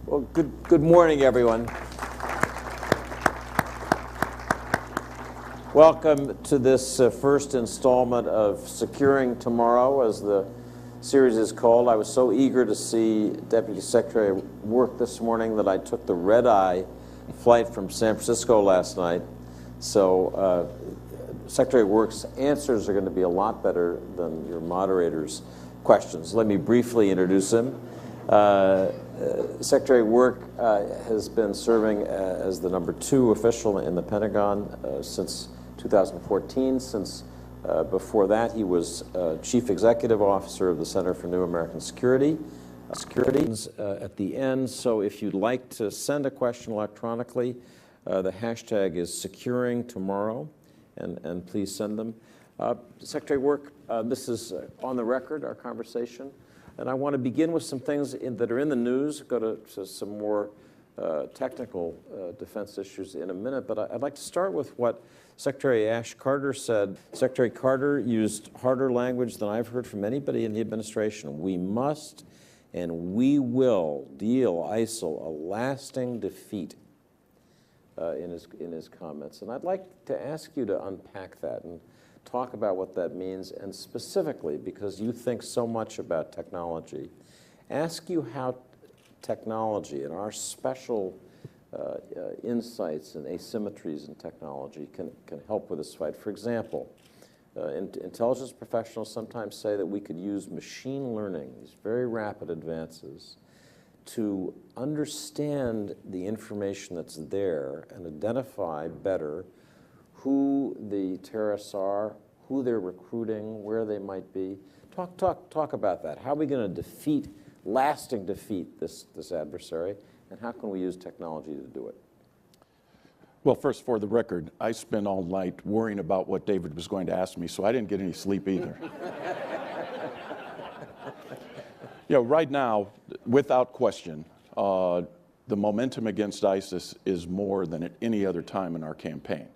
Well, good morning, everyone. Welcome to this first installment of Securing Tomorrow, as the series is called. I was so eager to see Deputy Secretary of Work this morning that I took the red-eye flight from San Francisco last night. So Secretary of Work's answers are going to be a lot better than your moderator's questions. Let me briefly introduce him. Secretary of Work has been serving as the #2 official in the Pentagon since 2014. Since before that, he was Chief Executive Officer of the Center for New American Security. At the end, so if you'd like to send a question electronically, the hashtag is Securing Tomorrow, and please send them. Secretary of Work, this is on the record, our conversation. And I want to begin with some things that are in the news, go to some more technical defense issues in a minute, but I'd like to start with what Secretary Ash Carter said. Secretary Carter used harder language than I've heard from anybody in the administration. We must and we will deal ISIL a lasting defeat in his comments. And I'd like to ask you to unpack that and talk about what that means, and specifically, because you think so much about technology, ask you how technology and our special insights and asymmetries in technology can help with this fight. For example, intelligence professionals sometimes say that we could use machine learning, these very rapid advances, to understand the information that's there and identify better who the terrorists are, who they're recruiting, where they might be. Talk about that. How are we going to lasting defeat this adversary, and how can we use technology to do it? Well, first, for the record, I spent all night worrying about what David was going to ask me, so I didn't get any sleep either. Right now, without question, the momentum against ISIS is more than at any other time in our campaign.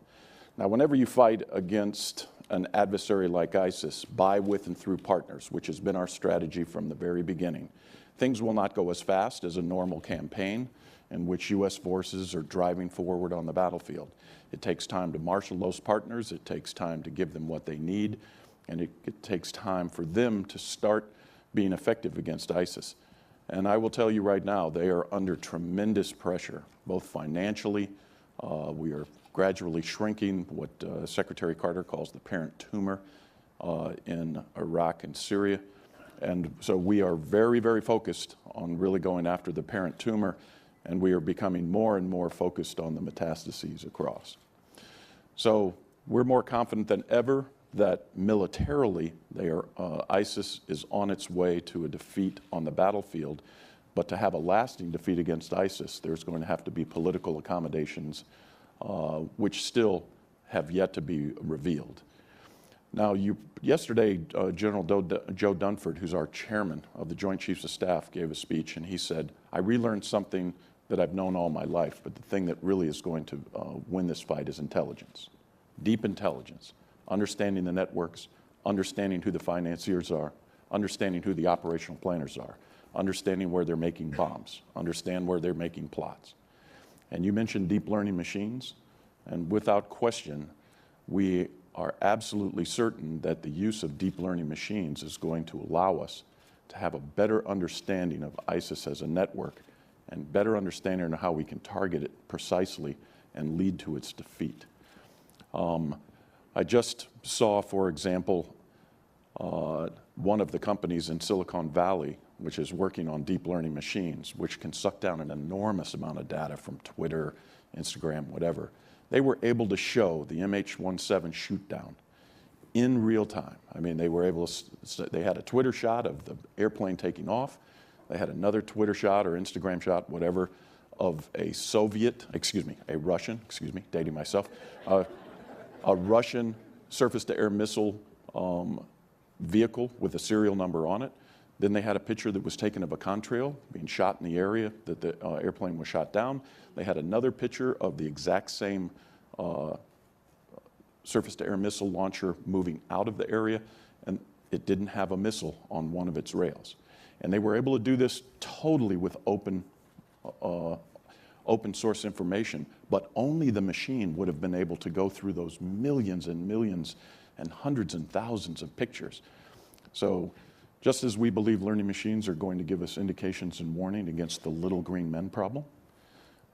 Now, whenever you fight against an adversary like ISIS, by, with, and through partners, which has been our strategy from the very beginning, things will not go as fast as a normal campaign in which U.S. forces are driving forward on the battlefield. It takes time to marshal those partners, it takes time to give them what they need, and it takes time for them to start being effective against ISIS. And I will tell you right now, they are under tremendous pressure, both financially. We are gradually shrinking what Secretary Carter calls the parent tumor in Iraq and Syria. And so we are very, very focused on really going after the parent tumor, and we are becoming more and more focused on the metastases across. So we're more confident than ever that militarily ISIS is on its way to a defeat on the battlefield. But to have a lasting defeat against ISIS, there's going to have to be political accommodations which still have yet to be revealed. Now, yesterday, General Joe Dunford, who's our chairman of the Joint Chiefs of Staff, gave a speech, and he said, I relearned something that I've known all my life, but the thing that really is going to win this fight is intelligence, deep intelligence, understanding the networks, understanding who the financiers are, understanding who the operational planners are, understanding where they're making bombs, understand where they're making plots. And you mentioned deep learning machines, and without question, we are absolutely certain that the use of deep learning machines is going to allow us to have a better understanding of ISIS as a network and better understanding of how we can target it precisely and lead to its defeat. I just saw, for example, one of the companies in Silicon Valley which is working on deep learning machines, which can suck down an enormous amount of data from Twitter, Instagram, whatever. They were able to show the MH17 shoot down in real time. I mean, they were able to, they had a Twitter shot of the airplane taking off. They had another Twitter shot or Instagram shot, whatever, of a Russian, dating myself, a Russian surface-to-air missile vehicle with a serial number on it. Then they had a picture that was taken of a contrail being shot in the area that the airplane was shot down. They had another picture of the exact same surface-to-air missile launcher moving out of the area, and it didn't have a missile on one of its rails. And they were able to do this totally with open open source information, but only the machine would have been able to go through those millions and millions and hundreds and thousands of pictures. So just as we believe learning machines are going to give us indications and warning against the little green men problem,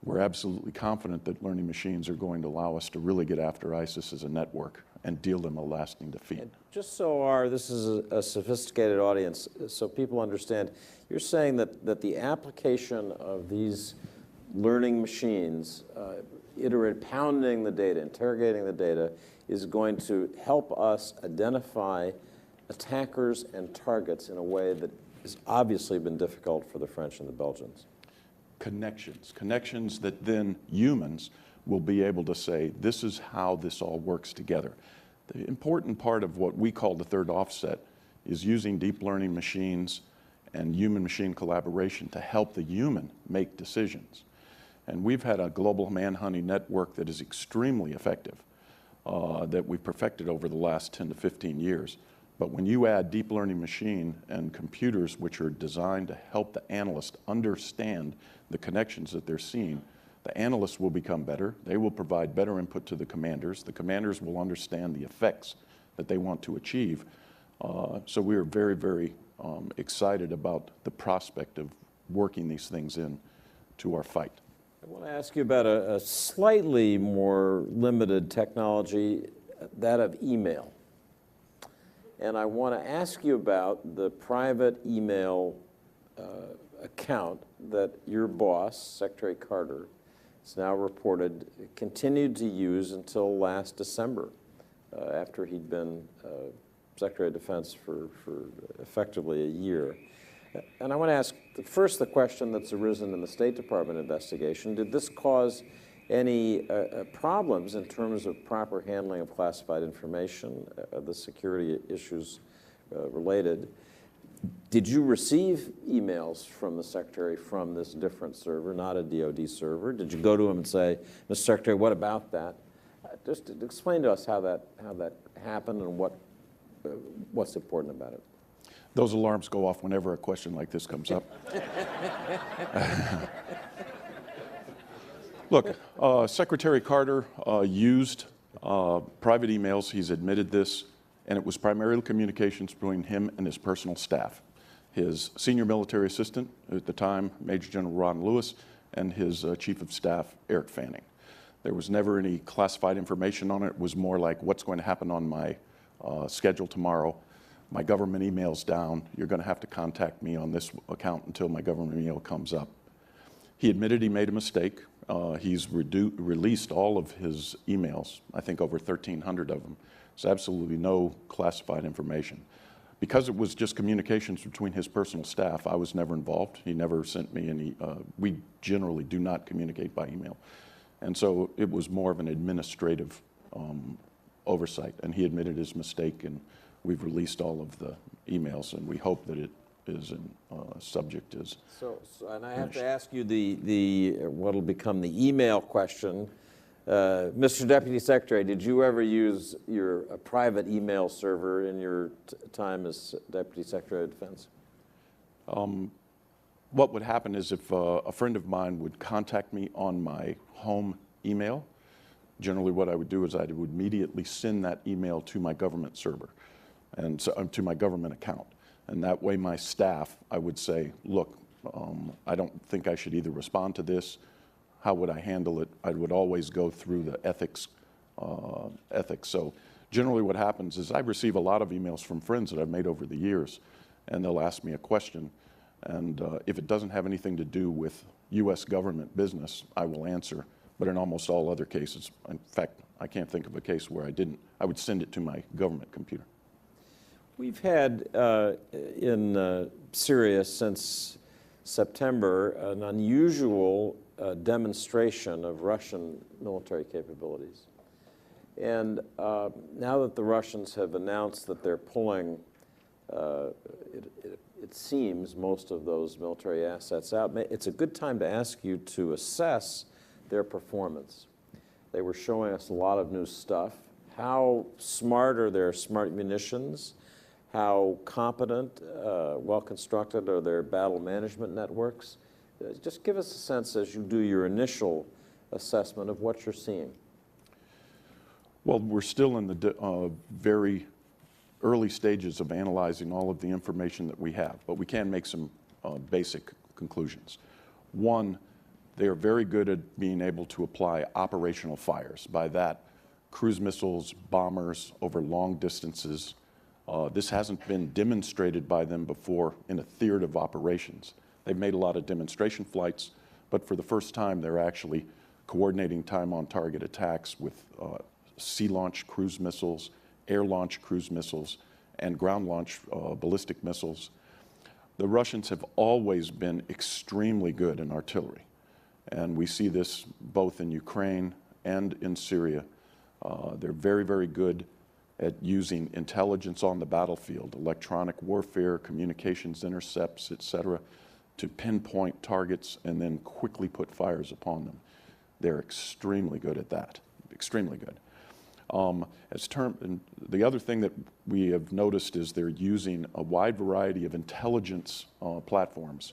we're absolutely confident that learning machines are going to allow us to really get after ISIS as a network and deal them a lasting defeat. And just so this is a sophisticated audience, so people understand, you're saying that the application of these learning machines, pounding the data, interrogating the data, is going to help us identify attackers and targets in a way that has obviously been difficult for the French and the Belgians. Connections that then humans will be able to say, this is how this all works together. The important part of what we call the third offset is using deep learning machines and human-machine collaboration to help the human make decisions. And we've had a global manhunting network that is extremely effective, that we've perfected over the last 10 to 15 years. But when you add deep learning machine and computers which are designed to help the analyst understand the connections that they're seeing, the analysts will become better. They will provide better input to the commanders. The commanders will understand the effects that they want to achieve. So we are very, very excited about the prospect of working these things in to our fight. I want to ask you about a slightly more limited technology, that of email. And I want to ask you about the private email account that your boss, Secretary Carter, it's now reported, continued to use until last December, after he'd been Secretary of Defense for effectively a year. And I want to ask first the question that's arisen in the State Department investigation. Did this cause any problems in terms of proper handling of classified information, the security issues related? Did you receive emails from the Secretary from this different server, not a DoD server? Did you go to him and say, Mr. Secretary, what about that? Just explain to us how that happened and what's important about it. Those alarms go off whenever a question like this comes up. Look, Secretary Carter used private emails. He's admitted this, and it was primarily communications between him and his personal staff. His senior military assistant at the time, Major General Ron Lewis, and his chief of staff, Eric Fanning. There was never any classified information on it. It was more like, what's going to happen on my schedule tomorrow? My government email's down. You're going to have to contact me on this account until my government email comes up. He admitted he made a mistake. He's released all of his emails, I think over 1,300 of them. There's absolutely no classified information. Because it was just communications between his personal staff, I was never involved. He never sent me any, we generally do not communicate by email. And so it was more of an administrative oversight, and he admitted his mistake, and we've released all of the emails, and we hope that it is subject is. So and I have to ask you what'll become the email question. Mr. Deputy Secretary, did you ever use your private email server in your time as Deputy Secretary of Defense? What would happen is if a friend of mine would contact me on my home email, generally what I would do is I would immediately send that email to my government server and so, to my government account. And that way my staff, I would say, look, I don't think I should either respond to this. How would I handle it? I would always go through the ethics. So generally what happens is I receive a lot of emails from friends that I've made over the years, and they'll ask me a question. And if it doesn't have anything to do with U.S. government business, I will answer. But in almost all other cases, in fact, I can't think of a case where I didn't. I would send it to my government computer. We've had in Syria since September an unusual demonstration of Russian military capabilities. And now that the Russians have announced that they're pulling, it seems, most of those military assets out, it's a good time to ask you to assess their performance. They were showing us a lot of new stuff. How smart are their smart munitions? How competent, well-constructed are their battle management networks? Just give us a sense as you do your initial assessment of what you're seeing. Well, we're still in the very early stages of analyzing all of the information that we have, but we can make some basic conclusions. One, they are very good at being able to apply operational fires. By that, cruise missiles, bombers over long distances. This hasn't been demonstrated by them before in a theater of operations. They've made a lot of demonstration flights, but for the first time, they're actually coordinating time-on-target attacks with sea-launched cruise missiles, air-launched cruise missiles, and ground-launched ballistic missiles. The Russians have always been extremely good in artillery, and we see this both in Ukraine and in Syria. They're very, very good at using intelligence on the battlefield, electronic warfare, communications intercepts, etc., to pinpoint targets and then quickly put fires upon them. They're extremely good at that, extremely good. And the other thing that we have noticed is they're using a wide variety of intelligence platforms,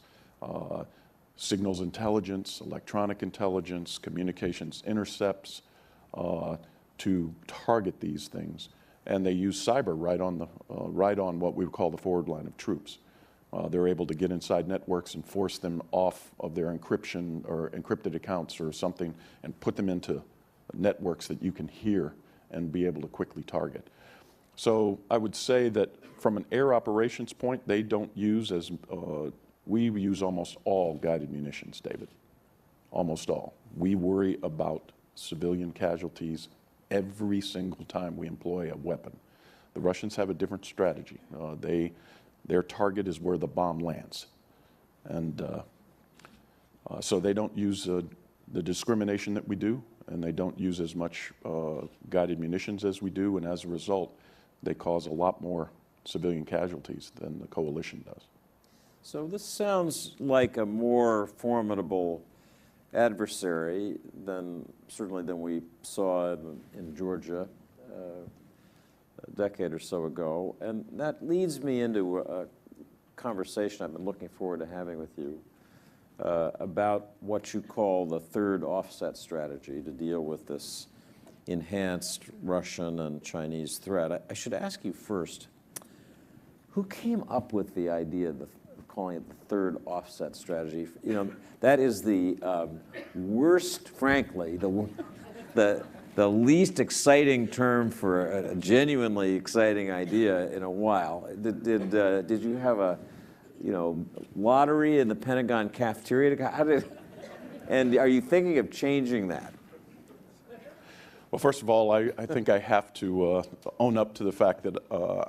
signals intelligence, electronic intelligence, communications intercepts to target these things. And they use cyber right on what we would call the forward line of troops. They're able to get inside networks and force them off of their encryption or encrypted accounts or something and put them into networks that you can hear and be able to quickly target. So I would say that from an air operations point, they don't use we use almost all guided munitions, David, almost all. We worry about civilian casualties every single time we employ a weapon. The Russians have a different strategy. Their target is where the bomb lands. And so they don't use the discrimination that we do, and they don't use as much guided munitions as we do, and as a result, they cause a lot more civilian casualties than the coalition does. So this sounds like a more formidable adversary certainly than we saw in Georgia a decade or so ago. And that leads me into a conversation I've been looking forward to having with you about what you call the third offset strategy to deal with this enhanced Russian and Chinese threat. I should ask you first, who came up with the idea of calling it the third offset strategy? You know, that is the worst, frankly, the least exciting term for a genuinely exciting idea in a while. Did you have a lottery in the Pentagon cafeteria? And are you thinking of changing that? Well, first of all, I think I have to own up to the fact that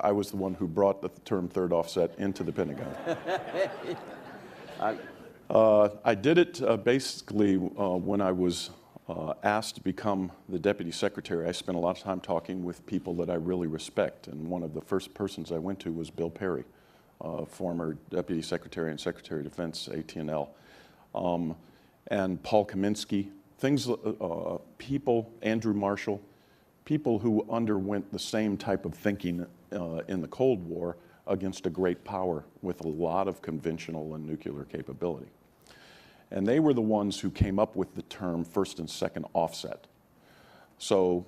I was the one who brought the term third offset into the Pentagon. I did it basically when I was asked to become the deputy secretary. I spent a lot of time talking with people that I really respect, and one of the first persons I went to was Bill Perry, former deputy secretary and secretary of defense, AT&L, and Paul Kaminsky. People, Andrew Marshall, people who underwent the same type of thinking in the Cold War against a great power with a lot of conventional and nuclear capability. And they were the ones who came up with the term first and second offset. So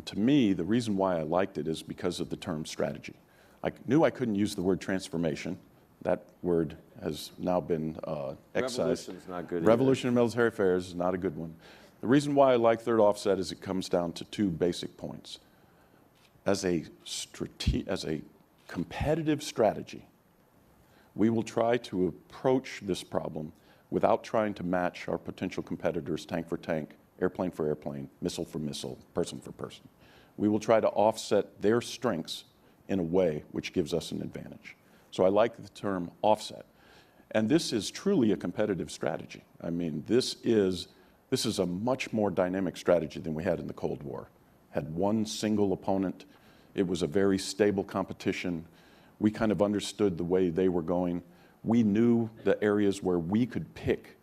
to me, the reason why I liked it is because of the term strategy. I knew I couldn't use the word transformation. That word has now been excised. Revolution's not good either. Revolution in military affairs is not a good one. The reason why I like third offset is it comes down to two basic points. As a competitive strategy, we will try to approach this problem without trying to match our potential competitors tank for tank, airplane for airplane, missile for missile, person for person. We will try to offset their strengths in a way which gives us an advantage. So I like the term offset. And this is truly a competitive strategy. I mean, this is a much more dynamic strategy than we had in the Cold War. Had one single opponent. It was a very stable competition. We kind of understood the way they were going. We knew the areas where we could pick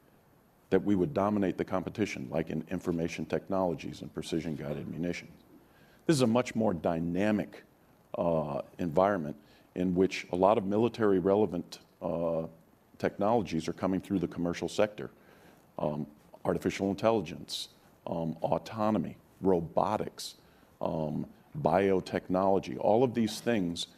that we would dominate the competition, like in information technologies and precision-guided munitions. This is a much more dynamic environment in which a lot of military relevant technologies are coming through the commercial sector. Artificial intelligence, autonomy, robotics, biotechnology, all of these things,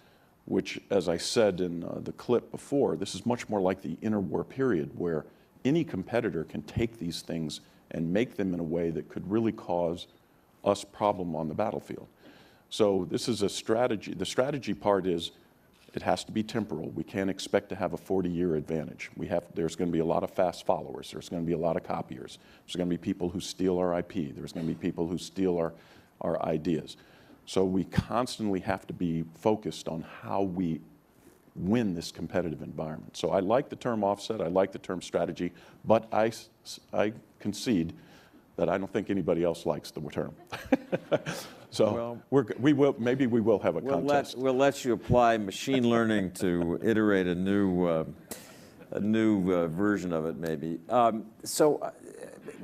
which, as I said in the clip before, this is much more like the interwar period where any competitor can take these things and make them in a way that could really cause us problem on the battlefield. So this is a strategy. The strategy part is it has to be temporal. We can't expect to have a 40-year advantage. There's going to be a lot of fast followers. There's going to be a lot of copiers. There's going to be people who steal our IP. There's going to be people who steal our ideas. So we constantly have to be focused on how we win this competitive environment. So I like the term offset. I like the term strategy. But I concede that I don't think anybody else likes the term. So maybe we will have a contest. We'll let you apply machine learning to iterate a new version of it, maybe.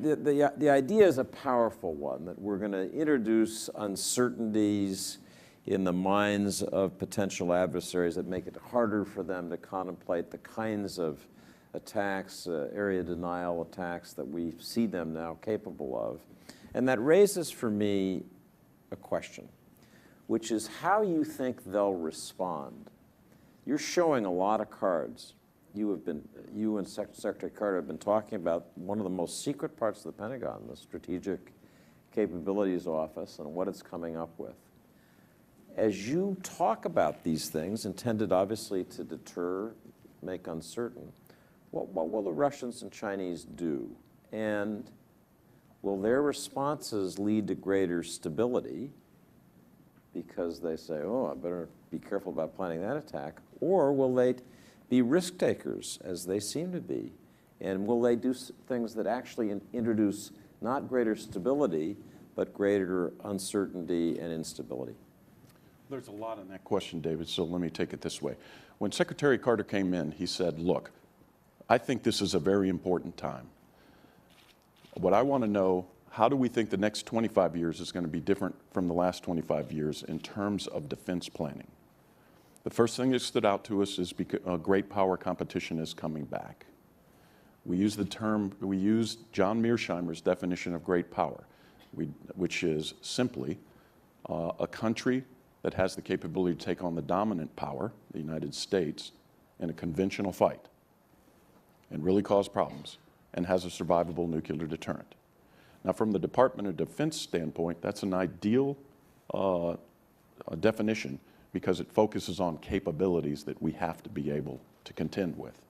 The idea is a powerful one, that we're going to introduce uncertainties in the minds of potential adversaries that make it harder for them to contemplate the kinds of attacks, area denial attacks that we see them now capable of. And that raises for me a question, which is how you think they'll respond. You're showing a lot of cards. You and Secretary Carter have been talking about one of the most secret parts of the Pentagon, the Strategic Capabilities Office, and what it's coming up with. As you talk about these things, intended obviously to deter, make uncertain, what will the Russians and Chinese do? And will their responses lead to greater stability because they say, oh, I better be careful about planning that attack? Or will they be risk takers, as they seem to be? And will they do things that actually introduce not greater stability, but greater uncertainty and instability? There's a lot in that question, David, so let me take it this way. When Secretary Carter came in, he said, look, I think this is a very important time. What I want to know, how do we think the next 25 years is going to be different from the last 25 years in terms of defense planning? The first thing that stood out to us is great power competition is coming back. We used John Mearsheimer's definition of great power, which is simply a country that has the capability to take on the dominant power, the United States, in a conventional fight and really cause problems, and has a survivable nuclear deterrent. Now, from the Department of Defense standpoint, that's an ideal definition because it focuses on capabilities that we have to be able to contend with.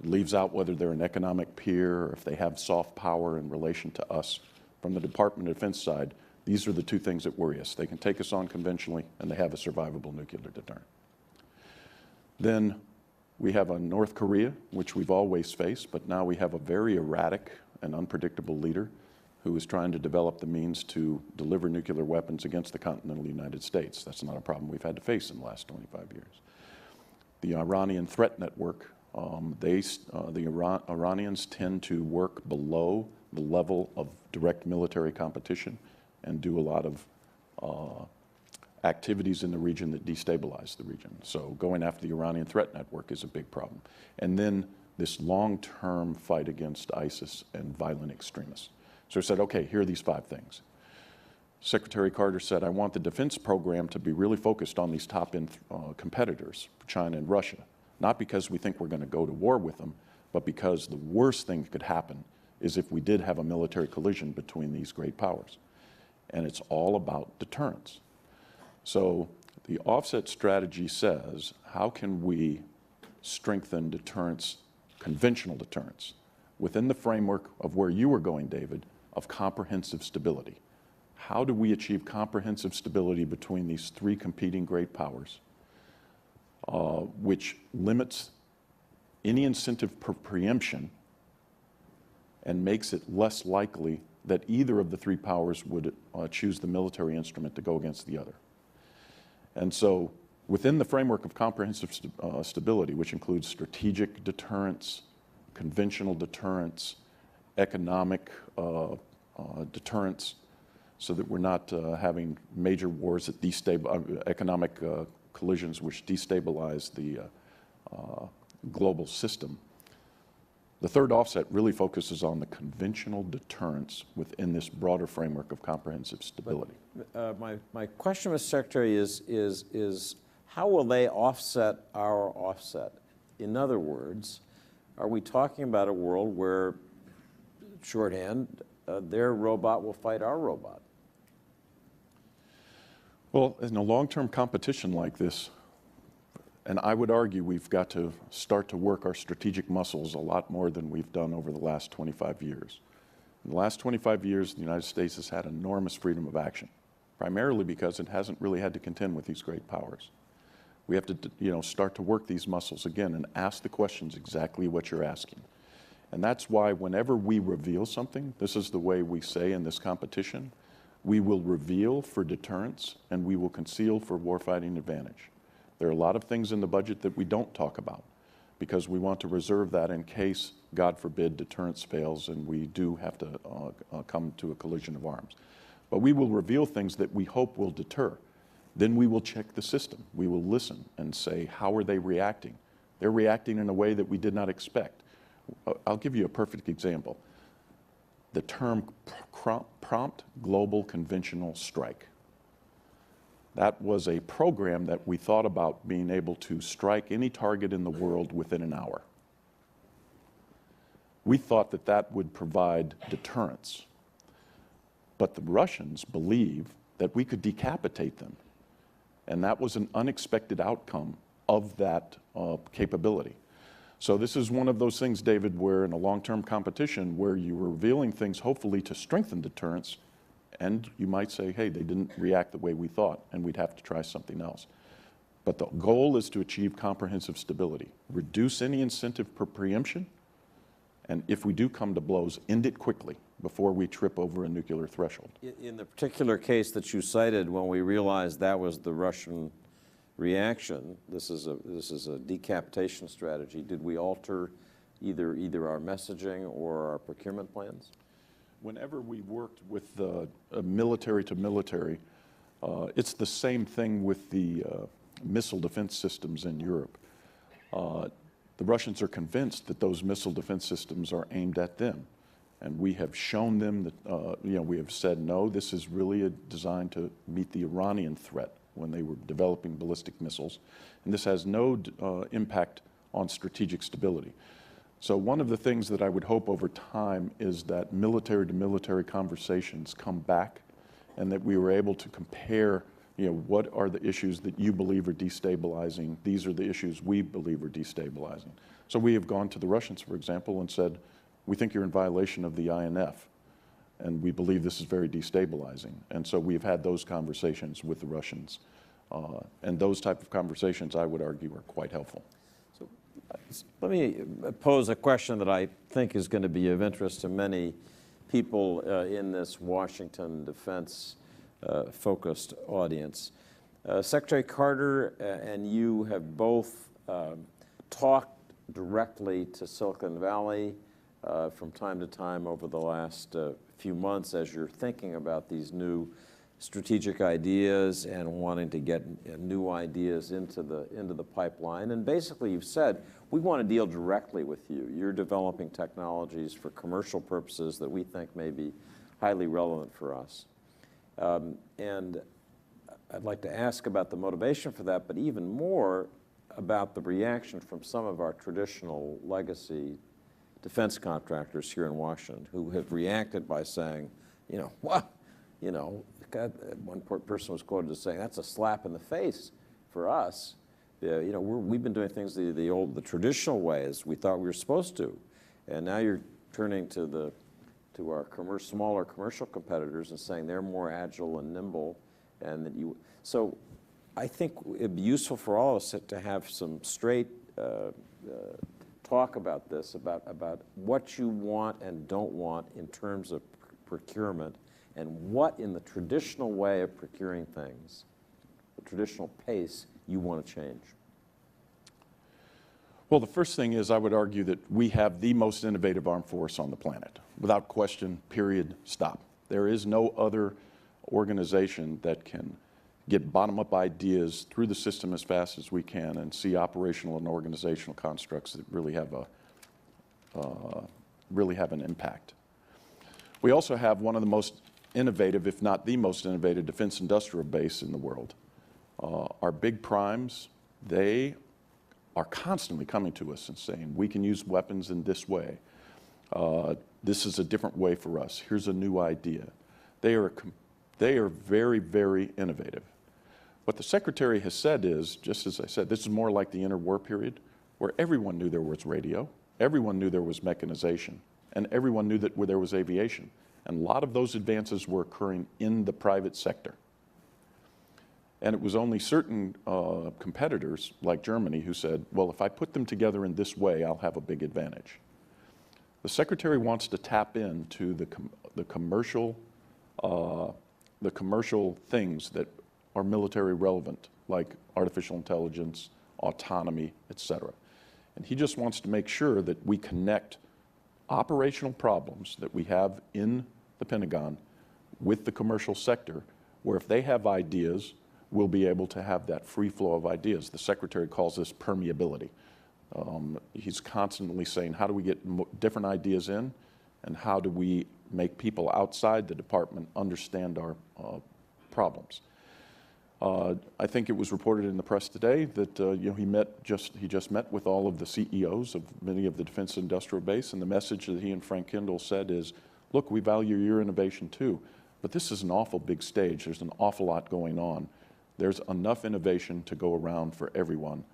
It leaves out whether they're an economic peer or if they have soft power in relation to us. From the Department of Defense side, these are the two things that worry us. They can take us on conventionally, and they have a survivable nuclear deterrent. Then we have a North Korea, which we've always faced, but now we have a very erratic and unpredictable leader who is trying to develop the means to deliver nuclear weapons against the continental United States. That's not a problem we've had to face in the last 25 years. The Iranian threat network, the Iranians tend to work below the level of direct military competition and do a lot of activities in the region that destabilize the region. So going after the Iranian threat network is a big problem. And then this long-term fight against ISIS and violent extremists. So he said, okay, here are these 5 things. Secretary Carter said, I want the defense program to be really focused on these top-end competitors, China and Russia, not because we think we're going to go to war with them, but because the worst thing that could happen is if we did have a military collision between these great powers. And it's all about deterrence. So the offset strategy says, how can we strengthen deterrence, conventional deterrence, within the framework of where you were going, David, of comprehensive stability? How do we achieve comprehensive stability between these 3 competing great powers, which limits any incentive for preemption and makes it less likely that either of the 3 powers would choose the military instrument to go against the other? And so within the framework of comprehensive stability, which includes strategic deterrence, conventional deterrence, economic deterrence, so that we're not having major wars that economic collisions which destabilize the global system. The third offset really focuses on the conventional deterrence within this broader framework of comprehensive stability. My question, Mr. Secretary, is how will they offset our offset? In other words, are we talking about a world where, shorthand, their robot will fight our robot? Well, in a long-term competition like this, and I would argue we've got to start to work our strategic muscles a lot more than we've done over the last 25 years. In the last 25 years, the United States has had enormous freedom of action, primarily because it hasn't really had to contend with these great powers. We have to, start to work these muscles again and ask the questions exactly what you're asking. And that's why whenever we reveal something, this is the way we say in this competition, we will reveal for deterrence and we will conceal for warfighting advantage. There are a lot of things in the budget that we don't talk about because we want to reserve that in case, God forbid, deterrence fails and we do have to come to a collision of arms. But we will reveal things that we hope will deter. Then we will check the system. We will listen and say, how are they reacting? They're reacting in a way that we did not expect. I'll give you a perfect example. The term prompt global conventional strike. That was a program that we thought about being able to strike any target in the world within an hour. We thought that that would provide deterrence. But the Russians believe that we could decapitate them. And that was an unexpected outcome of that capability. So this is one of those things, David, where in a long-term competition where you're revealing things hopefully to strengthen deterrence, and you might say, hey, they didn't react the way we thought, and we'd have to try something else. But the goal is to achieve comprehensive stability, reduce any incentive for preemption, and if we do come to blows, end it quickly before we trip over a nuclear threshold. In the particular case that you cited, when we realized that was the Russian reaction, this is a decapitation strategy, did we alter either our messaging or our procurement plans? Whenever we worked with military to military, it's the same thing with the missile defense systems in Europe. The Russians are convinced that those missile defense systems are aimed at them. And we have shown them that, we have said, no, this is really designed to meet the Iranian threat when they were developing ballistic missiles. And this has no impact on strategic stability. So one of the things that I would hope over time is that military to military conversations come back and that we were able to compare, what are the issues that you believe are destabilizing? These are the issues we believe are destabilizing. So we have gone to the Russians, for example, and said, we think you're in violation of the INF, and we believe this is very destabilizing. And so we've had those conversations with the Russians. And those type of conversations, I would argue, are quite helpful. So let me pose a question that I think is going to be of interest to many people in this Washington defense-focused audience. Secretary Carter and you have both talked directly to Silicon Valley from time to time over the last few months as you're thinking about these new strategic ideas and wanting to get new ideas into the pipeline. And basically you've said, we want to deal directly with you. You're developing technologies for commercial purposes that we think may be highly relevant for us. And I'd like to ask about the motivation for that, but even more about the reaction from some of our traditional legacy defense contractors here in Washington who have reacted by saying, one person was quoted as saying, that's a slap in the face for us. We've been doing things the traditional way as we thought we were supposed to. And now you're turning to our smaller commercial competitors and saying they're more agile and nimble. And so I think it'd be useful for all of us to have some straight talk about this, about what you want and don't want in terms of procurement, and what in the traditional way of procuring things, the traditional pace, you want to change. Well, the first thing is I would argue that we have the most innovative armed force on the planet. Without question, period, stop. There is no other organization that can get bottom-up ideas through the system as fast as we can and see operational and organizational constructs that really have really have an impact. We also have one of the most innovative, if not the most innovative, defense industrial base in the world. Our big primes, they are constantly coming to us and saying, we can use weapons in this way. This is a different way for us. Here's a new idea. They are very, very innovative. What the Secretary has said is, just as I said, this is more like the interwar period, where everyone knew there was radio, everyone knew there was mechanization, and everyone knew that there was aviation. And a lot of those advances were occurring in the private sector. And it was only certain competitors, like Germany, who said, well, if I put them together in this way, I'll have a big advantage. The Secretary wants to tap into the commercial things that are military relevant, like artificial intelligence, autonomy, etc. And he just wants to make sure that we connect operational problems that we have in the Pentagon with the commercial sector, where if they have ideas, we'll be able to have that free flow of ideas. The Secretary calls this permeability. He's constantly saying, how do we get different ideas in, and how do we make people outside the department understand our problems? I think it was reported in the press today that he just met with all of the CEOs of many of the defense industrial base, and the message that he and Frank Kendall said is, look, we value your innovation too, but this is an awful big stage. There's an awful lot going on. There's enough innovation to go around for everyone.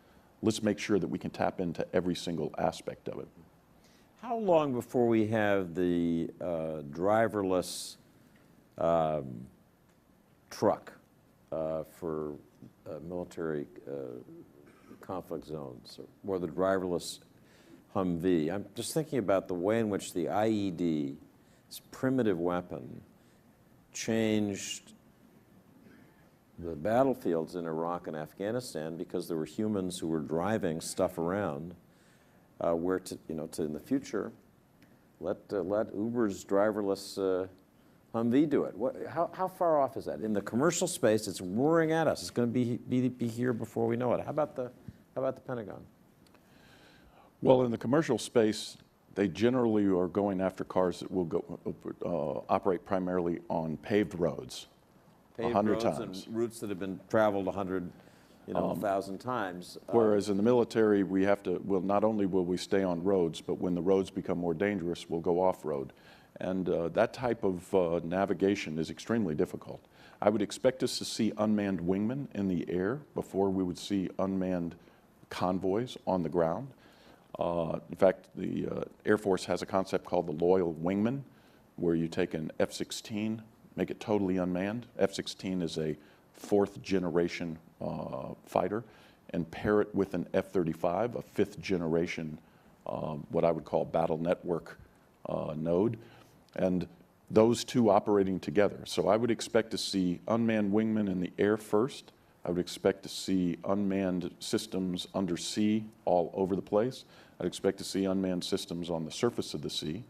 Let's make sure that we can tap into every single aspect of it. How long before we have the driverless truck for military conflict zones, or the driverless Humvee? I'm just thinking about the way in which the IED, this primitive weapon, changed the battlefields in Iraq and Afghanistan, because there were humans who were driving stuff around. Where to in the future, let Uber's driverless Humvee do it. How far off is that? In the commercial space, it's roaring at us. It's going to be here before we know it. How about the Pentagon? Well, in the commercial space, they generally are going after cars that will go operate primarily on paved roads. Paved 100 roads times. And routes that have been traveled 1,000 times. Whereas in the military, we have to, well, not only will we stay on roads, but when the roads become more dangerous, we'll go off-road. And that type of navigation is extremely difficult. I would expect us to see unmanned wingmen in the air before we would see unmanned convoys on the ground. In fact, the Air Force has a concept called the loyal wingman, where you take an F-16, make it totally unmanned. F-16 is a fourth generation fighter, and pair it with an F-35, a fifth generation, what I would call battle network node, and those two operating together. So I would expect to see unmanned wingmen in the air first. I would expect to see unmanned systems under sea all over the place. I'd expect to see unmanned systems on the surface of the sea.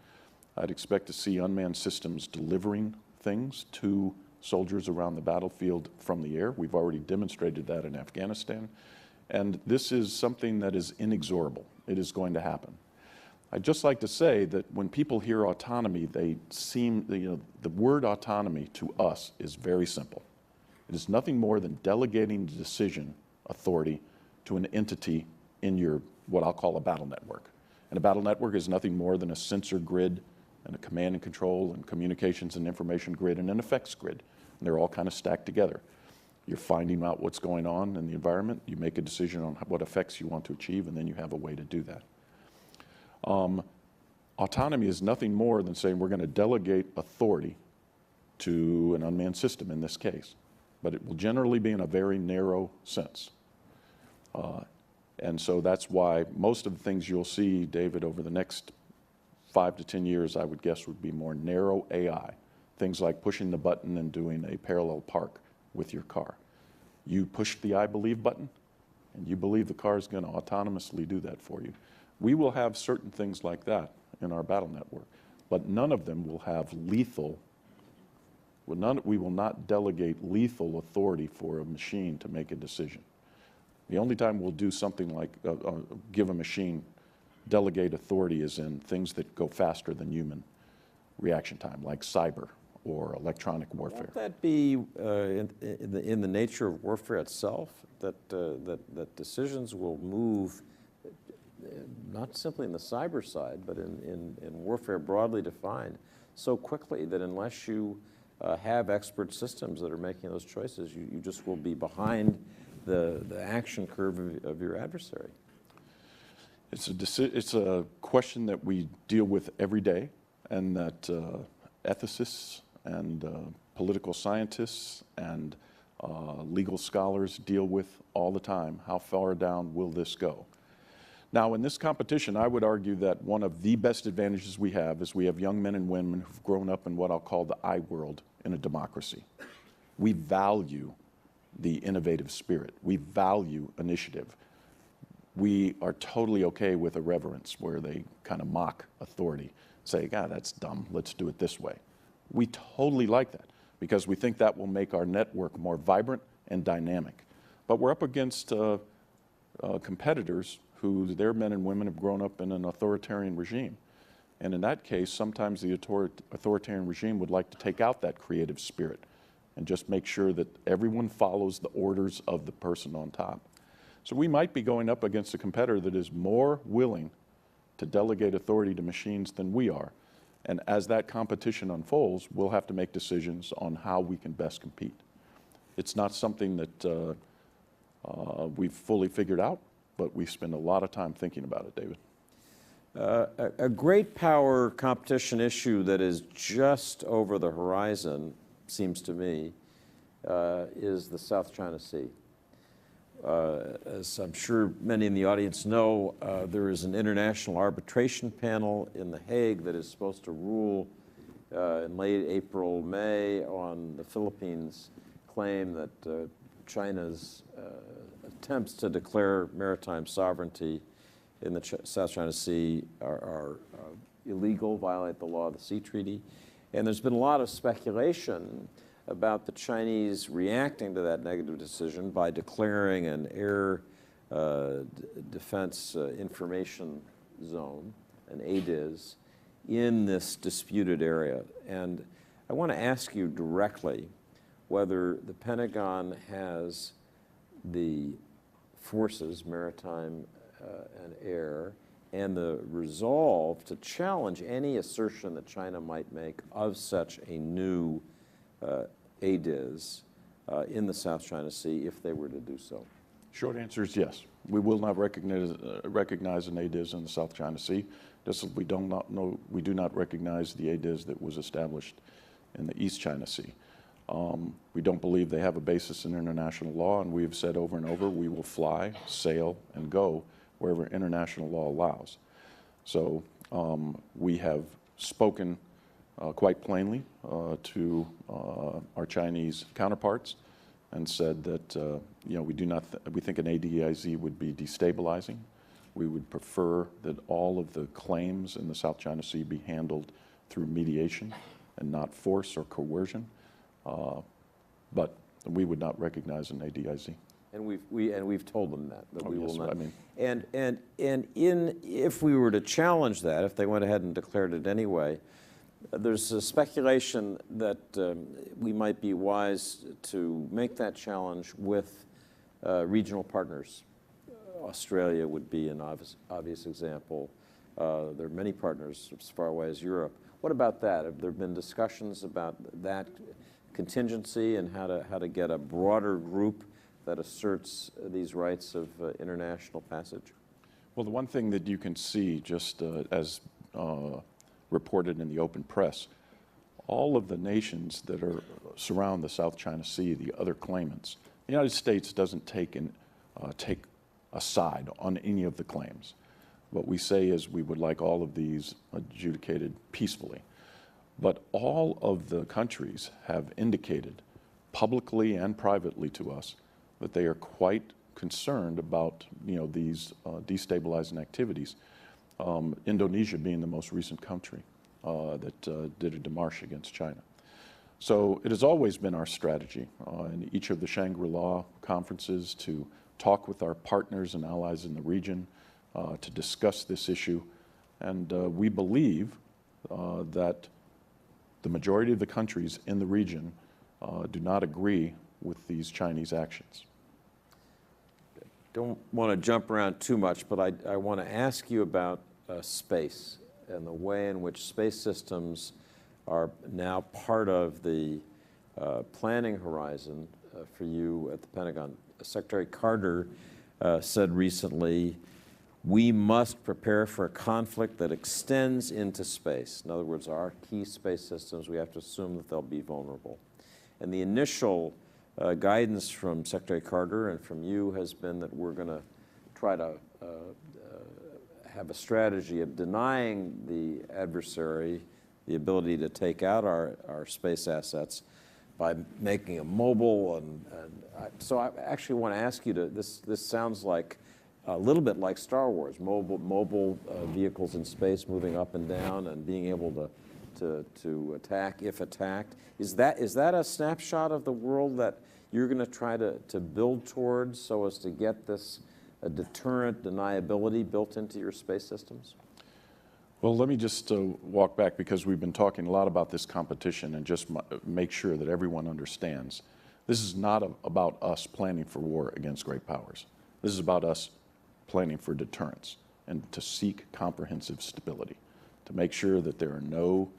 I'd expect to see unmanned systems delivering things to soldiers around the battlefield from the air. We've already demonstrated that in Afghanistan. And this is something that is inexorable. It is going to happen. I'd just like to say that when people hear autonomy, they seem, the word autonomy to us is very simple. It is nothing more than delegating the decision authority to an entity in your, what I'll call a battle network. And a battle network is nothing more than a sensor grid and a command and control and communications and information grid and an effects grid. And they're all kind of stacked together. You're finding out what's going on in the environment, you make a decision on what effects you want to achieve, and then you have a way to do that. Autonomy is nothing more than saying we're going to delegate authority to an unmanned system in this case, but it will generally be in a very narrow sense. And so that's why most of the things you'll see, David, over the next 5 to 10 years, I would guess, would be more narrow AI. Things like pushing the button and doing a parallel park with your car. You push the I believe button, and you believe the car is going to autonomously do that for you. We will have certain things like that in our battle network, but none of them will have lethal, we will not delegate lethal authority for a machine to make a decision. The only time we'll do something like give a machine delegate authority is in things that go faster than human reaction time, like cyber or electronic warfare. Won't that be in the nature of warfare itself, that decisions will move not simply in the cyber side, but in warfare broadly defined, so quickly that unless you have expert systems that are making those choices, you just will be behind the action curve of your adversary? It's a question that we deal with every day, and that ethicists and political scientists and legal scholars deal with all the time. How far down will this go? Now, in this competition, I would argue that one of the best advantages we have is we have young men and women who've grown up in what I'll call the I world in a democracy. We value the innovative spirit. We value initiative. We are totally okay with irreverence, where they kind of mock authority, say, God, that's dumb, let's do it this way. We totally like that because we think that will make our network more vibrant and dynamic. But we're up against competitors who their men and women have grown up in an authoritarian regime. And in that case, sometimes the authoritarian regime would like to take out that creative spirit and just make sure that everyone follows the orders of the person on top. So we might be going up against a competitor that is more willing to delegate authority to machines than we are. And as that competition unfolds, we'll have to make decisions on how we can best compete. It's not something that we've fully figured out, but we spend a lot of time thinking about it, David. A great power competition issue that is just over the horizon, seems to me, is the South China Sea. As I'm sure many in the audience know, there is an international arbitration panel in The Hague that is supposed to rule in late April, May on the Philippines' claim that China's attempts to declare maritime sovereignty in the South China Sea are illegal, violate the law of the Sea Treaty. And there's been a lot of speculation about the Chinese reacting to that negative decision by declaring an air defense information zone, an ADIZ, in this disputed area. And I want to ask you directly whether the Pentagon has the forces, maritime and air, and the resolve to challenge any assertion that China might make of such a new ADIZ in the South China Sea if they were to do so? Short answer is yes. We will not recognize an ADIZ in the South China Sea, just as we do not recognize the ADIZ that was established in the East China Sea. We don't believe they have a basis in international law, and we have said over and over we will fly, sail, and go wherever international law allows. So we have spoken quite plainly to our Chinese counterparts and said that we think an ADIZ would be destabilizing. We would prefer that all of the claims in the South China Sea be handled through mediation and not force or coercion. But we would not recognize an ADIZ. And we've told them that Oh, we yes, will not. I mean, If we were to challenge that, if they went ahead and declared it anyway, there's a speculation that we might be wise to make that challenge with regional partners. Australia would be an obvious example. There are many partners as far away as Europe. What about that? Have there been discussions about that contingency and how to get a broader group that asserts these rights of international passage? well, the one thing that you can see, just as reported in the open press, all of the nations that surround the South China Sea, the other claimants, the United States doesn't take a side on any of the claims. What we say is we would like all of these adjudicated peacefully. But all of the countries have indicated publicly and privately to us that they are quite concerned about these destabilizing activities. Indonesia being the most recent country that did a démarche against China. So it has always been our strategy in each of the Shangri-La conferences to talk with our partners and allies in the region, to discuss this issue. And we believe that the majority of the countries in the region do not agree with these Chinese actions. Don't want to jump around too much, but I want to ask you about space and the way in which space systems are now part of the planning horizon for you at the Pentagon. Secretary Carter said recently, we must prepare for a conflict that extends into space. In other words, our key space systems, we have to assume that they'll be vulnerable. And the initial guidance from Secretary Carter and from you has been that we're going to try to have a strategy of denying the adversary the ability to take out our space assets by making them mobile. So I actually want to ask you to, this sounds like a little bit like Star Wars, mobile vehicles in space moving up and down and being able to attack if attacked. Is that a snapshot of the world that you're going to try to build towards so as to get this deterrent deniability built into your space systems? Well, let me just walk back, because we've been talking a lot about this competition, and just make sure that everyone understands. This is not about us planning for war against great powers. This is about us planning for deterrence and to seek comprehensive stability, to make sure that there are no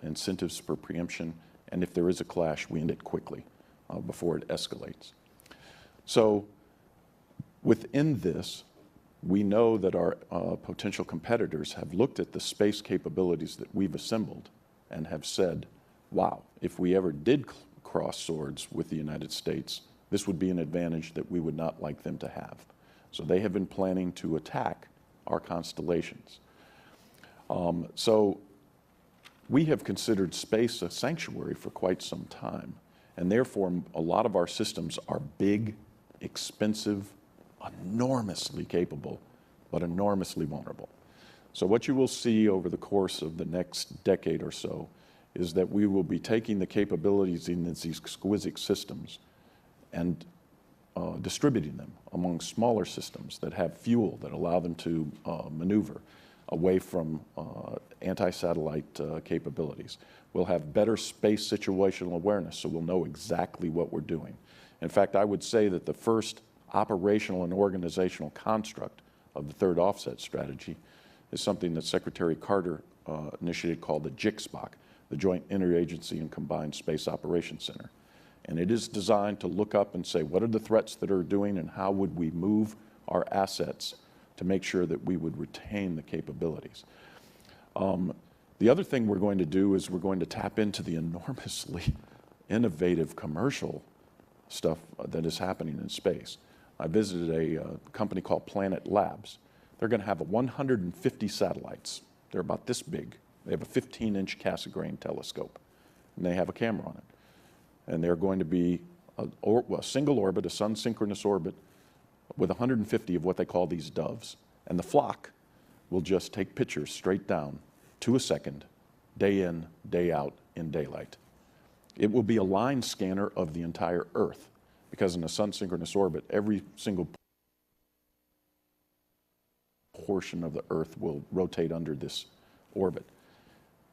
incentives for preemption, and if there is a clash, we end it quickly before it escalates. So within this, we know that our potential competitors have looked at the space capabilities that we've assembled and have said, wow, if we ever did cross swords with the United States, this would be an advantage that we would not like them to have. So they have been planning to attack our constellations. So we have considered space a sanctuary for quite some time, and therefore a lot of our systems are big, expensive, enormously capable, but enormously vulnerable. So what you will see over the course of the next decade or so is that we will be taking the capabilities in these exquisite systems and distributing them among smaller systems that have fuel that allow them to maneuver away from anti-satellite capabilities. We'll have better space situational awareness, so we'll know exactly what we're doing. In fact, I would say that the first operational and organizational construct of the third offset strategy is something that Secretary Carter initiated called the JICSPOC, the Joint Interagency and Combined Space Operations Center. And it is designed to look up and say, what are the threats that are doing, and how would we move our assets to make sure that we would retain the capabilities. The other thing we're going to do is we're going to tap into the enormously innovative commercial stuff that is happening in space. I visited a company called Planet Labs. They're going to have 150 satellites. They're about this big. They have a 15-inch Cassegrain telescope, and they have a camera on it. And they're going to be a single orbit, a sun-synchronous orbit, with 150 of what they call these doves. And the flock will just take pictures straight down to a second, day in, day out, in daylight. It will be a line scanner of the entire Earth, because in a sun-synchronous orbit, every single portion of the Earth will rotate under this orbit.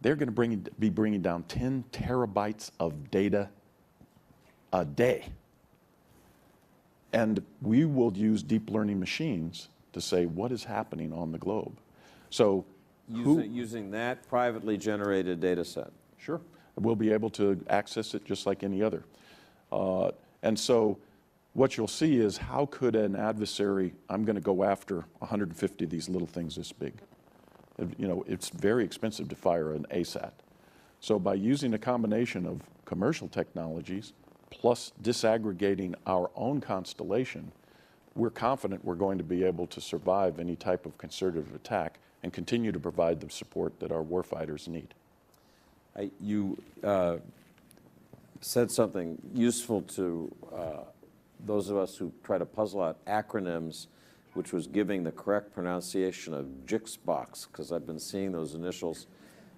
They're going to be bringing down 10 terabytes of data a day. And we will use deep learning machines to say what is happening on the globe. So using that privately generated data set. Sure. We'll be able to access it just like any other. And so what you'll see is, how could an adversary, I'm going to go after 150 of these little things this big. You know, it's very expensive to fire an ASAT. So by using a combination of commercial technologies plus disaggregating our own constellation, we're confident we're going to be able to survive any type of concerted attack and continue to provide the support that our warfighters need. You said something useful to those of us who try to puzzle out acronyms, which was giving the correct pronunciation of JICSPOC, because I've been seeing those initials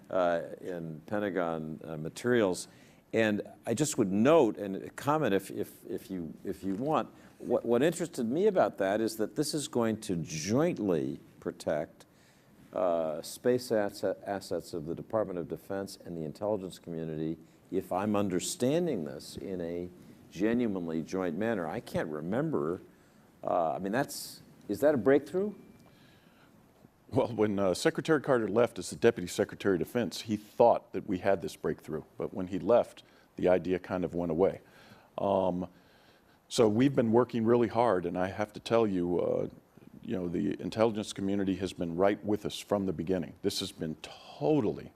in Pentagon materials. And I just would note and comment, if you want, what interested me about that is that this is going to jointly protect space assets of the Department of Defense and the intelligence community, if I'm understanding this in a genuinely joint manner. I can't remember. I mean, is that a breakthrough? Well, when Secretary Carter left as the Deputy Secretary of Defense, he thought that we had this breakthrough. But when he left, the idea kind of went away. So we've been working really hard, and I have to tell you, the intelligence community has been right with us from the beginning. This has been totally,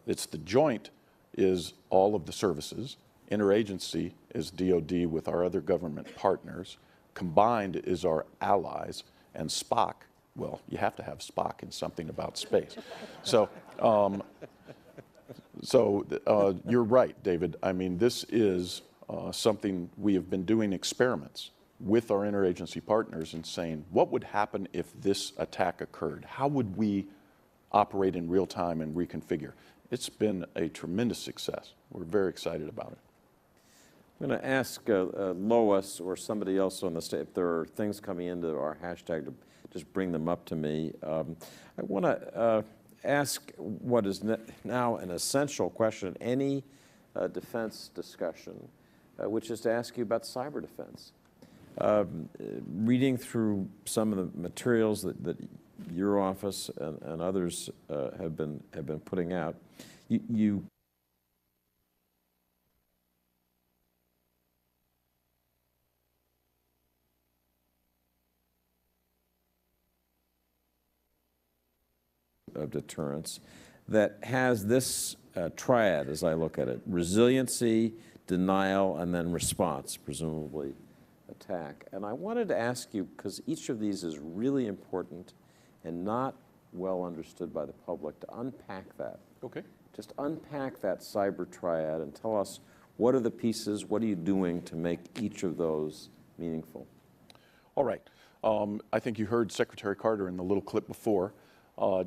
it's the joint is all of the services, interagency is DOD with our other government partners, combined is our allies, and Spock, well, you have to have Spock in something about space. So, you're right, David. I mean, this is something we have been doing experiments with our interagency partners and saying, what would happen if this attack occurred? How would we operate in real time and reconfigure? It's been a tremendous success. We're very excited about it. I'm going to ask Lois or somebody else on the stage if there are things coming into our hashtag to just bring them up to me. I want to ask what is now an essential question in any defense discussion, which is to ask you about cyber defense. Reading through some of the materials that your office and others have been putting out, you of deterrence that has this triad, as I look at it: resiliency, denial, and then response, presumably attack. And I wanted to ask you, because each of these is really important and not well understood by the public, to unpack that. Okay. Just unpack that cyber triad and tell us, what are the pieces, what are you doing to make each of those meaningful? All right. I think you heard Secretary Carter in the little clip before.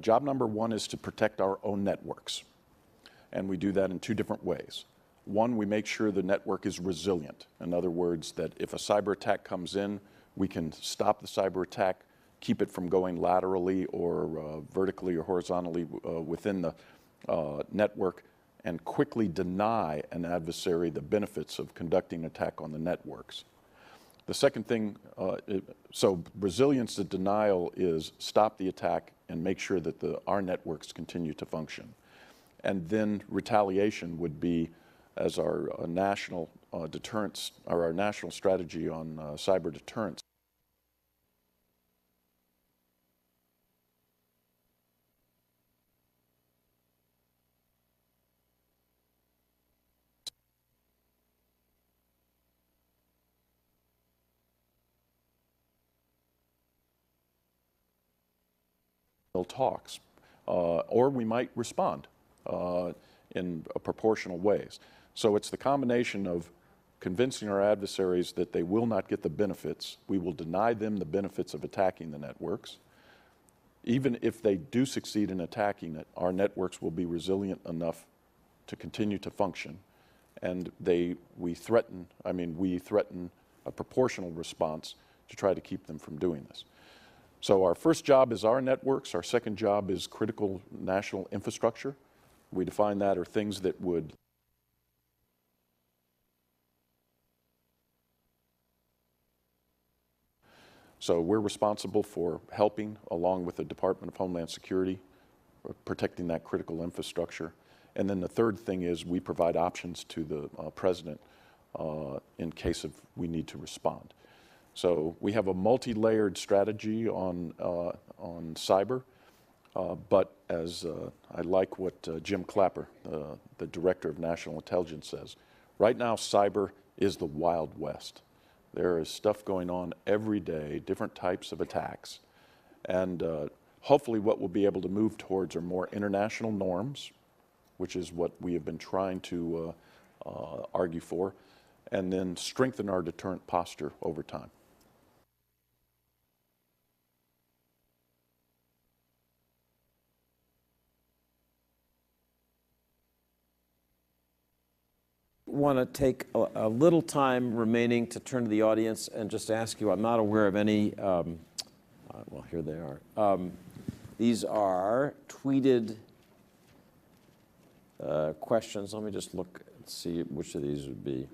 Job number one is to protect our own networks. And we do that in two different ways. One, we make sure the network is resilient. In other words, that if a cyber attack comes in, we can stop the cyber attack, keep it from going laterally or vertically or horizontally within the network, and quickly deny an adversary the benefits of conducting an attack on the networks. The second thing, so resilience to denial is stop the attack and make sure that our networks continue to function. And then retaliation would be, as our national deterrence, or our national strategy on cyber deterrence. Talks, or we might respond in proportional ways. So it's the combination of convincing our adversaries that they will not get the benefits. We will deny them the benefits of attacking the networks. Even if they do succeed in attacking it, our networks will be resilient enough to continue to function. And we threaten a proportional response to try to keep them from doing this. So our first job is our networks. Our second job is critical national infrastructure. We define that are things that would So we're responsible for helping, along with the Department of Homeland Security, protecting that critical infrastructure. And then the third thing is we provide options to the president in case of we need to respond. So we have a multi-layered strategy on cyber, but as I like what Jim Clapper, the Director of National Intelligence, says, right now cyber is the Wild West. There is stuff going on every day, different types of attacks, and hopefully what we'll be able to move towards are more international norms, which is what we have been trying to argue for, and then strengthen our deterrent posture over time. want to take a little time remaining to turn to the audience and just ask you, I'm not aware of any, well, here they are. These are tweeted questions. Let me just look and see which of these would be.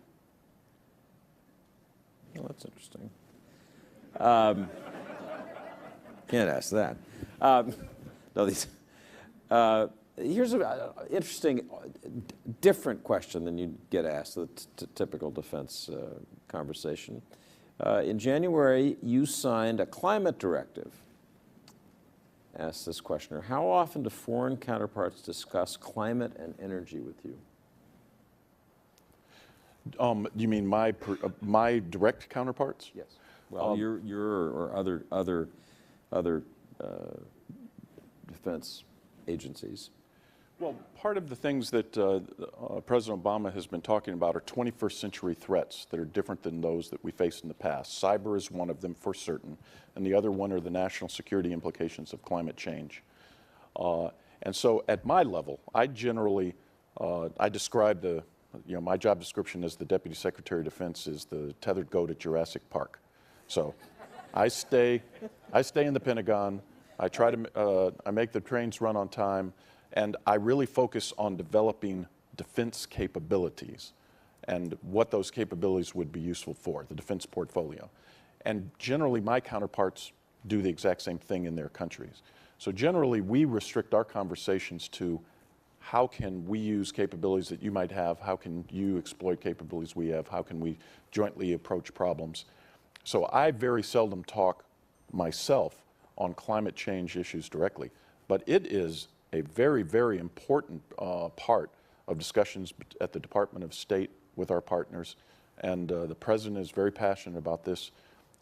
Oh, that's interesting. Can't ask that. No, these. Here's an interesting, different question than you get asked, the typical defense conversation. In January, you signed a climate directive. Asked this questioner, how often do foreign counterparts discuss climate and energy with you? You mean my direct counterparts? Yes. Well, your or other defense agencies. Well, part of the things that President Obama has been talking about are 21st century threats that are different than those that we faced in the past. Cyber is one of them for certain, and the other one are the national security implications of climate change. And so at my level, I generally, I describe my job description as the Deputy Secretary of Defense is the tethered goat at Jurassic Park. So I stay in the Pentagon. I try to, I make the trains run on time, and I really focus on developing defense capabilities and what those capabilities would be useful for, the defense portfolio. And generally, my counterparts do the exact same thing in their countries. So generally, we restrict our conversations to how can we use capabilities that you might have, how can you exploit capabilities we have, how can we jointly approach problems. So I very seldom talk myself on climate change issues directly, but it is a very, very important part of discussions at the Department of State with our partners, and the President is very passionate about this.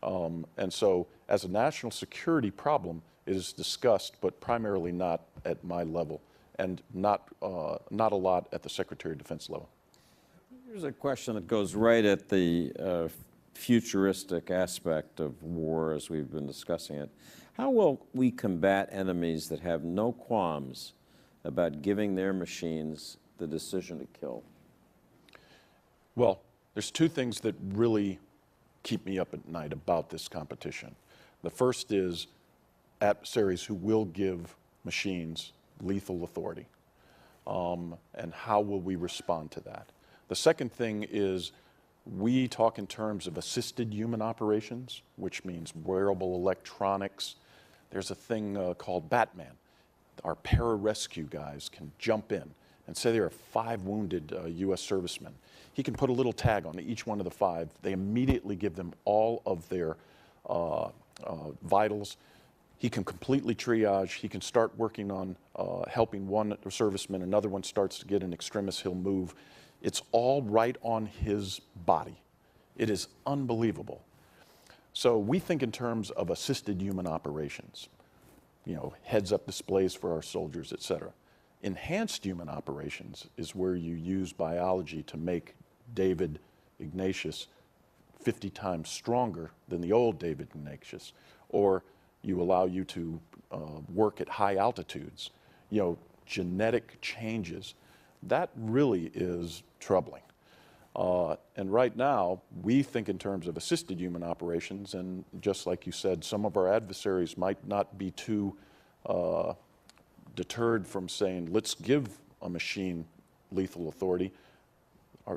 And so as a national security problem, it is discussed, but primarily not at my level, and not a lot at the Secretary of Defense level. Here's a question that goes right at the futuristic aspect of war as we've been discussing it. How will we combat enemies that have no qualms about giving their machines the decision to kill? Well, there's two things that really keep me up at night about this competition. The first is adversaries who will give machines lethal authority, and how will we respond to that? The second thing is we talk in terms of assisted human operations, which means wearable electronics. There's a thing called Batman. Our pararescue guys can jump in and say there are 5 wounded U.S. servicemen. He can put a little tag on each one of the 5. They immediately give them all of their vitals. He can completely triage. He can start working on helping one serviceman. Another one starts to get an extremis. He'll move. It's all right on his body. It is unbelievable. So we think in terms of assisted human operations, heads-up displays for our soldiers, et cetera. Enhanced human operations is where you use biology to make David Ignatius 50 times stronger than the old David Ignatius, or you allow you to work at high altitudes. Genetic changes. That really is troubling. And right now, we think in terms of assisted human operations, and just like you said, some of our adversaries might not be too deterred from saying, let's give a machine lethal authority.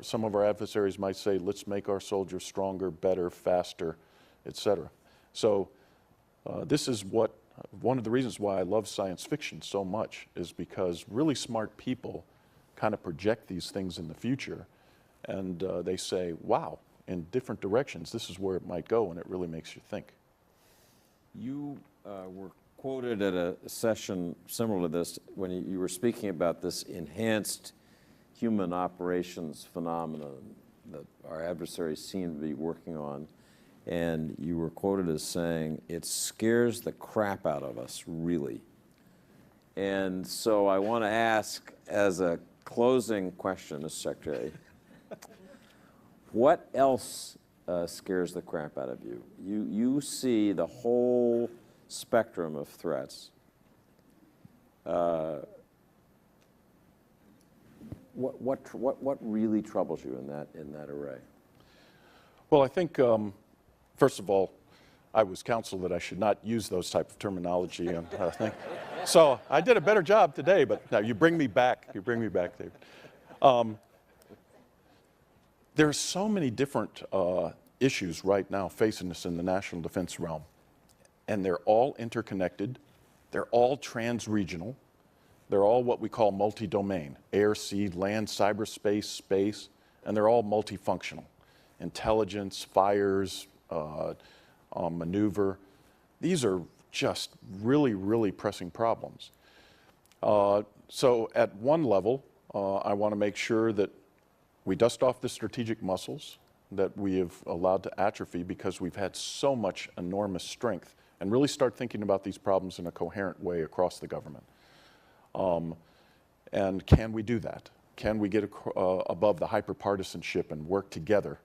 Some of our adversaries might say, let's make our soldiers stronger, better, faster, etc. So this is one of the reasons why I love science fiction so much, is because really smart people kind of project these things in the future, and they say, wow, in different directions, this is where it might go, and it really makes you think. You were quoted at a session similar to this when you were speaking about this enhanced human operations phenomenon that our adversaries seem to be working on, and you were quoted as saying, it scares the crap out of us, really. And so I want to ask, as a closing question, Mr. Secretary, what else scares the crap out of you? You see the whole spectrum of threats. What really troubles you in that array? Well, I think, first of all, I was counseled that I should not use those type of terminology, and so I did a better job today. But now you bring me back. You bring me back, David. There's so many different issues right now facing us in the national defense realm, and they're all interconnected. They're all trans-regional. They're all what we call multi-domain: air, sea, land, cyberspace, space, and they're all multifunctional. Intelligence, fires, maneuver. These are just really, really pressing problems. So at one level, I want to make sure that we dust off the strategic muscles that we have allowed to atrophy because we've had so much enormous strength, and really start thinking about these problems in a coherent way across the government. And can we do that? Can we get above the hyperpartisanship and work together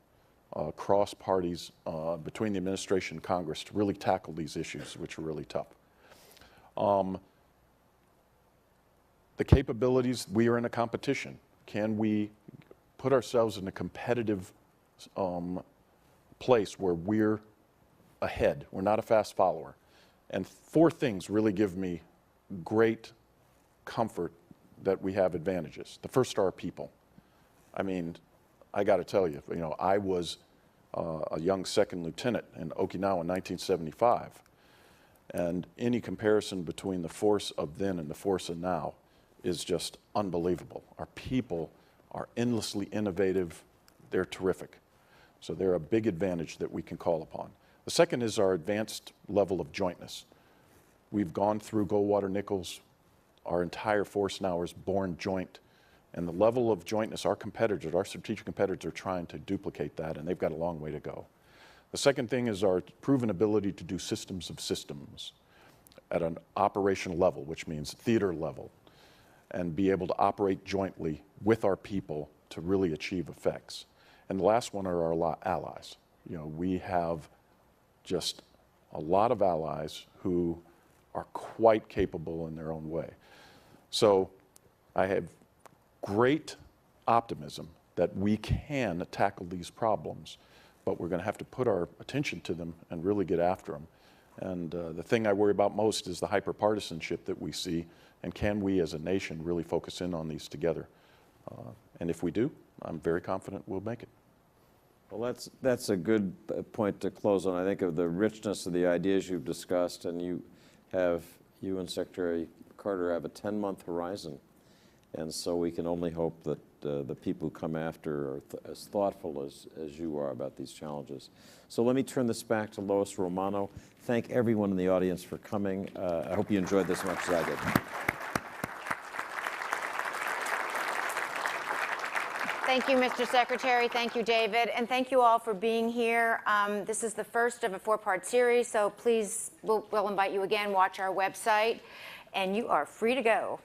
across parties between the administration and Congress to really tackle these issues, which are really tough? The capabilities, we are in a competition. Can we put ourselves in a competitive place where we're ahead? We're not a fast follower. And four things really give me great comfort that we have advantages. The first are our people. I mean, I got to tell you, I was a young second lieutenant in Okinawa in 1975, and any comparison between the force of then and the force of now is just unbelievable. Our people are endlessly innovative. They're terrific. So they're a big advantage that we can call upon. The second is our advanced level of jointness. We've gone through Goldwater-Nichols. Our entire force now is born joint. And the level of jointness, our competitors, our strategic competitors, are trying to duplicate that, and they've got a long way to go. The second thing is our proven ability to do systems of systems at an operational level, which means theater level, and be able to operate jointly with our people to really achieve effects. And the last one are our allies. We have just a lot of allies who are quite capable in their own way. So I have great optimism that we can tackle these problems, but we're going to have to put our attention to them and really get after them. And the thing I worry about most is the hyperpartisanship that we see, and can we as a nation really focus in on these together? And if we do, I'm very confident we'll make it. Well, that's a good point to close on. I think of the richness of the ideas you've discussed, and you and Secretary Carter have a 10-month horizon. And so we can only hope that the people who come after are as thoughtful as you are about these challenges. So let me turn this back to Lois Romano. Thank everyone in the audience for coming. I hope you enjoyed this as much as I did. Thank you, Mr. Secretary. Thank you, David. And thank you all for being here. This is the first of a four-part series, so please, we'll invite you again. Watch our website, and you are free to go.